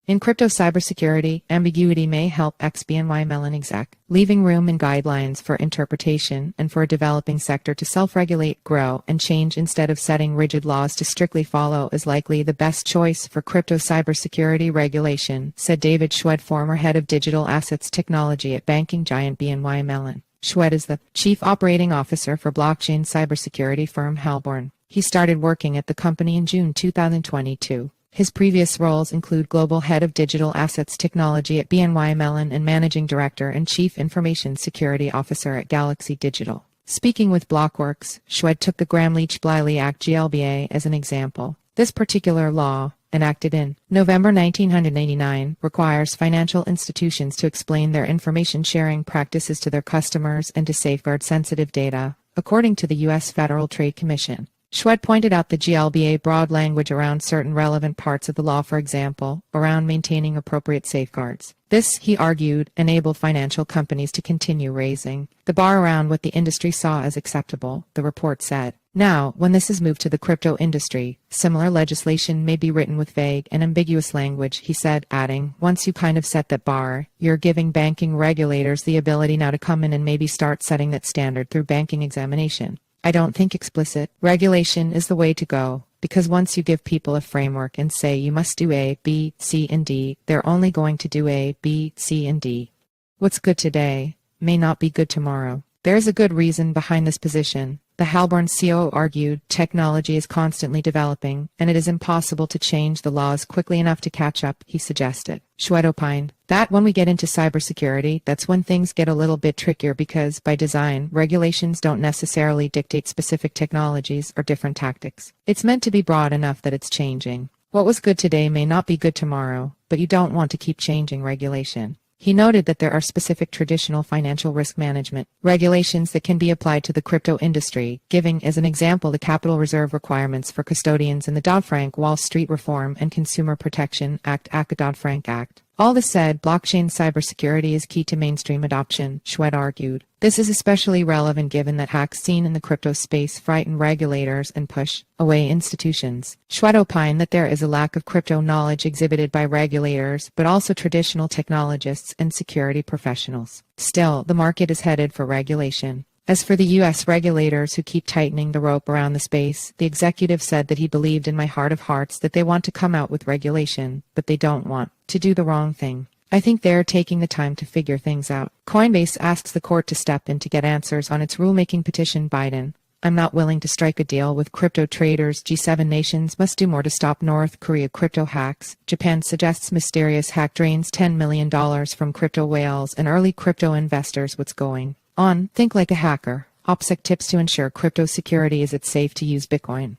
In crypto cybersecurity, ambiguity may help Ex-BNY Mellon Exec, leaving room in guidelines for interpretation and for a developing sector to self-regulate, grow, and change instead of setting rigid laws to strictly follow is likely the best choice for crypto cybersecurity regulation, said David Schwed, former head of digital assets technology at banking giant BNY Mellon. Schwed is the chief operating officer for blockchain cybersecurity firm Halborn. He started working at the company in June 2022. His previous roles include Global Head of Digital Assets Technology at BNY Mellon and Managing Director and Chief Information Security Officer at Galaxy Digital. Speaking with Blockworks, Schwed took the Gramm Leach Bliley Act GLBA as an example. This particular law, enacted in November 1989, requires financial institutions to explain their information sharing practices to their customers and to safeguard sensitive data, according to the U.S. Federal Trade Commission. Schwed pointed out the GLBA broad language around certain relevant parts of the law, for example, around maintaining appropriate safeguards. This, he argued, enabled financial companies to continue raising the bar around what the industry saw as acceptable, the report said. Now, when this is moved to the crypto industry, similar legislation may be written with vague and ambiguous language, he said, adding, once you kind of set that bar, you're giving banking regulators the ability now to come in and maybe start setting that standard through banking examination. I don't think explicit regulation is the way to go, because once you give people a framework and say you must do A, B, C, and D, they're only going to do A, B, C, and D. What's good today may not be good tomorrow. There's a good reason behind this position. The Halborn CEO argued technology is constantly developing, and it is impossible to change the laws quickly enough to catch up, he suggested. Schwed opined that when we get into cybersecurity, that's when things get a little bit trickier because, by design, regulations don't necessarily dictate specific technologies or different tactics. It's meant to be broad enough that it's changing. What was good today may not be good tomorrow, but you don't want to keep changing regulation. He noted that there are specific traditional financial risk management regulations that can be applied to the crypto industry, giving as an example the capital reserve requirements for custodians in the Dodd-Frank Wall Street Reform and Consumer Protection Act, aka Dodd-Frank Act. All this said, blockchain cybersecurity is key to mainstream adoption, Schwed argued. This is especially relevant given that hacks seen in the crypto space frighten regulators and push away institutions. Schwed opined that there is a lack of crypto knowledge exhibited by regulators, but also traditional technologists and security professionals. Still, the market is headed for regulation. As for the U.S. regulators who keep tightening the rope around the space, the executive said that he believed in my heart of hearts that they want to come out with regulation, but they don't want to do the wrong thing. I think they're taking the time to figure things out. Coinbase asks the court to step in to get answers on its rulemaking petition. Biden: I'm not willing to strike a deal with crypto traders. G7 nations must do more to stop North Korea crypto hacks. Japan suggests mysterious hack drains $10 million from crypto whales and early crypto investors. What's going on? Think like a hacker. OPSEC tips to ensure crypto security. Is it safe to use Bitcoin?